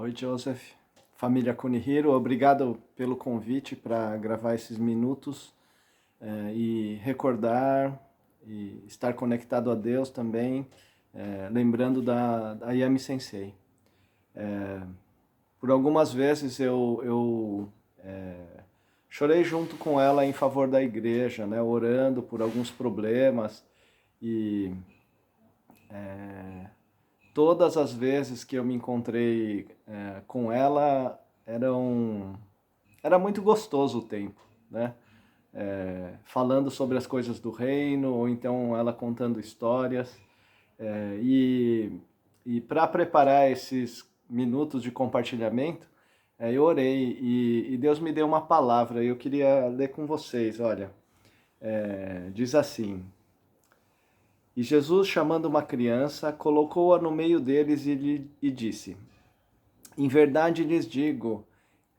Oi, Joseph. Família Kunihiro, obrigado pelo convite para gravar esses minutos e recordar e estar conectado a Deus também, lembrando da Ayami Sensei. Por algumas vezes eu chorei junto com ela em favor da igreja, né, orando por alguns problemas e todas as vezes que eu me encontrei com ela era muito gostoso o tempo, né? Falando sobre as coisas do reino, ou então ela contando histórias. É, e para preparar esses minutos de compartilhamento, eu orei e Deus me deu uma palavra e eu queria ler com vocês. Olha, diz assim: E Jesus, chamando uma criança, colocou-a no meio deles e disse: Em verdade lhes digo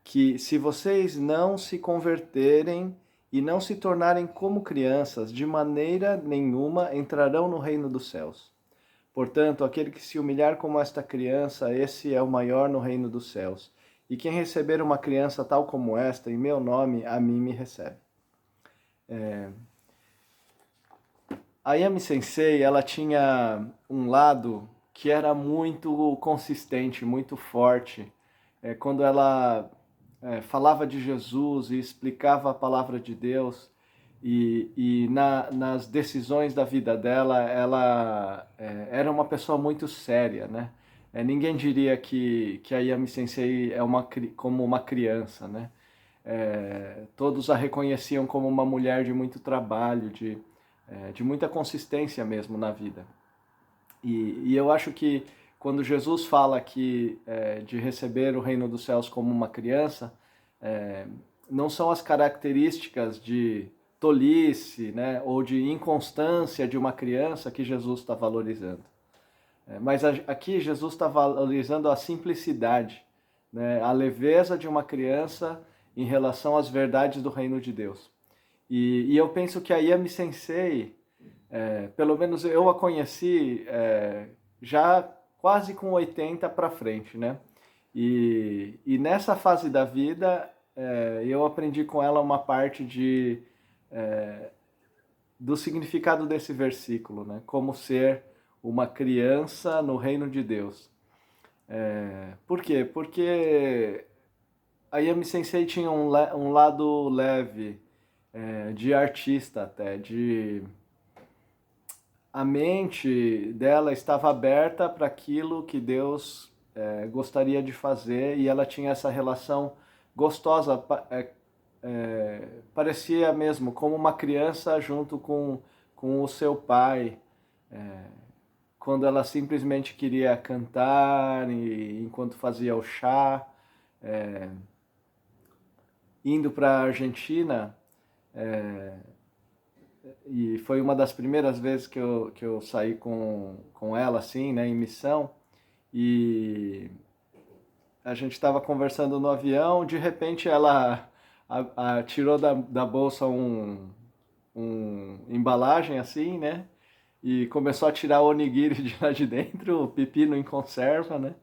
que se vocês não se converterem e não se tornarem como crianças, de maneira nenhuma entrarão no reino dos céus. Portanto, aquele que se humilhar como esta criança, esse é o maior no reino dos céus. E quem receber uma criança tal como esta, em meu nome, a mim me recebe. A Yami Sensei, ela tinha um lado que era muito consistente, muito forte. Quando ela falava de Jesus e explicava a palavra de Deus, nas decisões da vida dela, ela era uma pessoa muito séria, né? Ninguém diria que a Yami Sensei como uma criança, né? Todos a reconheciam como uma mulher de muito trabalho, de muita consistência mesmo na vida. E eu acho que quando Jesus fala aqui de receber o reino dos céus como uma criança, não são as características de tolice, né, ou de inconstância de uma criança que Jesus está valorizando. Mas aqui Jesus está valorizando a simplicidade, né, a leveza de uma criança em relação às verdades do reino de Deus. E eu penso que a Yami Sensei, pelo menos eu a conheci já quase com 80 para frente, né? E nessa fase da vida, eu aprendi com ela uma parte do significado desse versículo, né? Como ser uma criança no reino de Deus. Por quê? Porque a Yami Sensei tinha um lado leve, de artista até, a mente dela estava aberta para aquilo que Deus gostaria de fazer e ela tinha essa relação gostosa, parecia mesmo como uma criança junto com o seu pai, quando ela simplesmente queria cantar enquanto fazia o chá, indo para a Argentina. E foi uma das primeiras vezes que eu saí com ela, assim, né, em missão, e a gente estava conversando no avião, de repente ela tirou da bolsa um embalagem, assim, né, e começou a tirar o onigiri de lá de dentro, o pepino em conserva, né,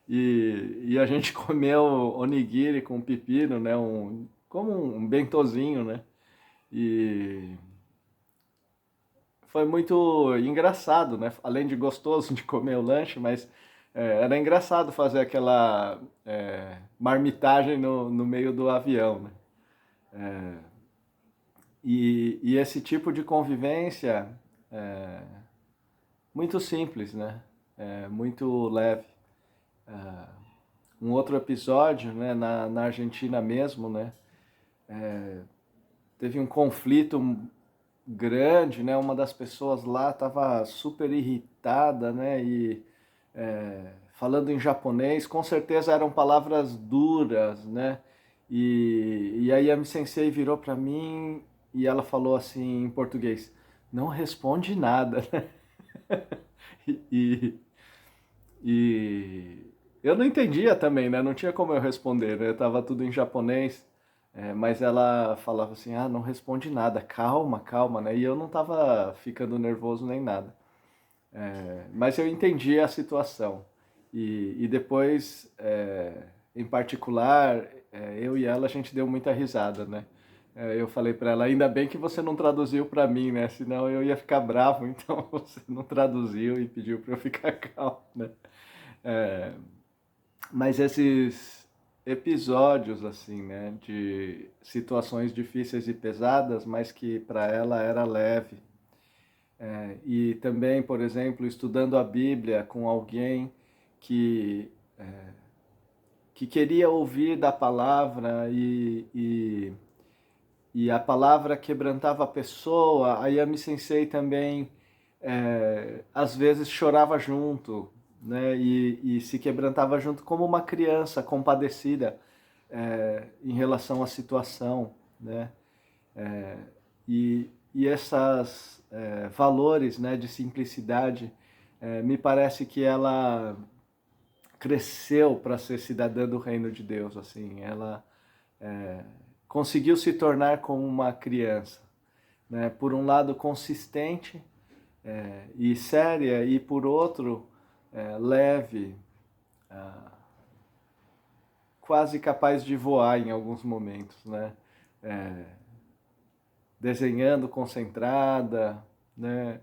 e a gente comeu onigiri com pepino, né, como um bentozinho, né, e foi muito engraçado, né? Além de gostoso de comer o lanche, mas era engraçado fazer aquela marmitagem no meio do avião, né? E esse tipo de convivência muito simples, né? Muito leve. Um outro episódio, né? Na Argentina mesmo, né? Teve um conflito grande, né? Uma das pessoas lá estava super irritada, né? E falando em japonês, com certeza eram palavras duras, né? E aí a Yami Sensei virou para mim e ela falou assim em português: não responde nada, né? E, e eu não entendia também, né? Não tinha como eu responder, né? Tava tudo em japonês. Mas ela falava assim, não responde nada, calma, calma, né? E eu não tava ficando nervoso nem nada. Mas eu entendi a situação. E depois, em particular, eu e ela, a gente deu muita risada, né? Eu falei para ela, ainda bem que você não traduziu para mim, né? Senão eu ia ficar bravo, então você não traduziu e pediu para eu ficar calmo, né? É, mas esses episódios, assim, né, de situações difíceis e pesadas, mas que para ela era leve. E também, por exemplo, estudando a Bíblia com alguém que, que queria ouvir da palavra e a palavra quebrantava a pessoa, a Yami Sensei também às vezes chorava junto, né? E se quebrantava junto como uma criança compadecida em relação à situação, né? E esses valores, né, de simplicidade, me parece que ela cresceu para ser cidadã do reino de Deus, assim, ela conseguiu se tornar como uma criança, né? Por um lado consistente e séria, e por outro leve, quase capaz de voar em alguns momentos, né? Desenhando concentrada, né?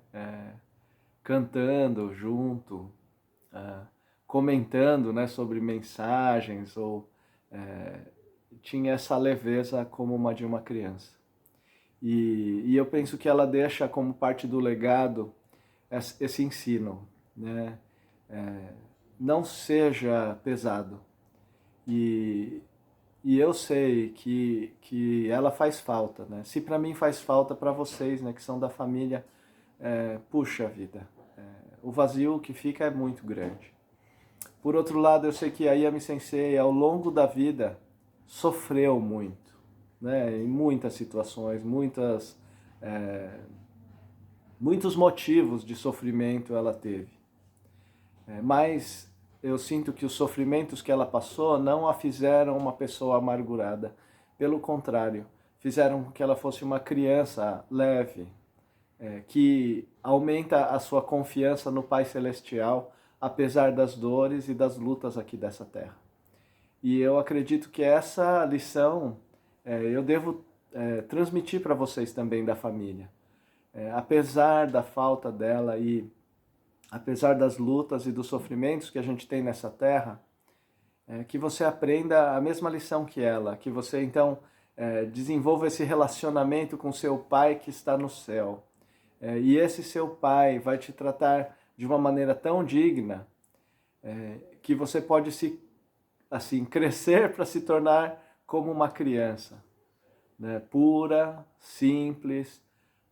Cantando junto, comentando, né, sobre mensagens, ou tinha essa leveza como uma de uma criança. E eu penso que ela deixa como parte do legado esse ensino, né? Não seja pesado. E, e eu sei que ela faz falta, né? Se para mim faz falta, para vocês, né, que são da família, puxa vida, o vazio que fica é muito grande. Por outro lado, eu sei que a Yami Sensei, ao longo da vida, sofreu muito, né? Em muitas situações, muitos motivos de sofrimento ela teve. Mas eu sinto que os sofrimentos que ela passou não a fizeram uma pessoa amargurada. Pelo contrário, fizeram com que ela fosse uma criança leve, que aumenta a sua confiança no Pai Celestial, apesar das dores e das lutas aqui dessa terra. E eu acredito que essa lição eu devo transmitir para vocês também da família. Apesar da falta dela e apesar das lutas e dos sofrimentos que a gente tem nessa terra, que você aprenda a mesma lição que ela, que você então desenvolva esse relacionamento com seu Pai que está no céu. E esse seu Pai vai te tratar de uma maneira tão digna que você pode assim, crescer para se tornar como uma criança, né? Pura, simples,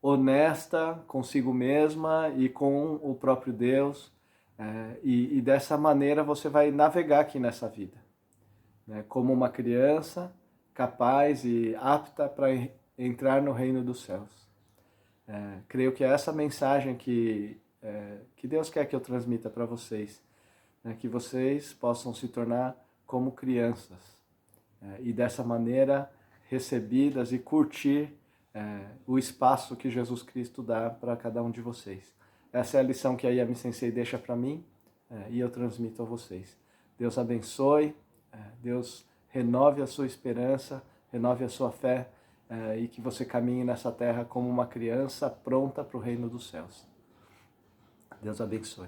honesta consigo mesma e com o próprio Deus. E dessa maneira você vai navegar aqui nessa vida, né? Como uma criança capaz e apta para entrar no reino dos céus. Creio que é essa mensagem que Deus quer que eu transmita para vocês, né? Que vocês possam se tornar como crianças e dessa maneira recebidas e curtir o espaço que Jesus Cristo dá para cada um de vocês. Essa é a lição que a Yami Sensei deixa para mim e eu transmito a vocês. Deus abençoe, Deus renove a sua esperança, renove a sua fé e que você caminhe nessa terra como uma criança pronta para o reino dos céus. Deus abençoe.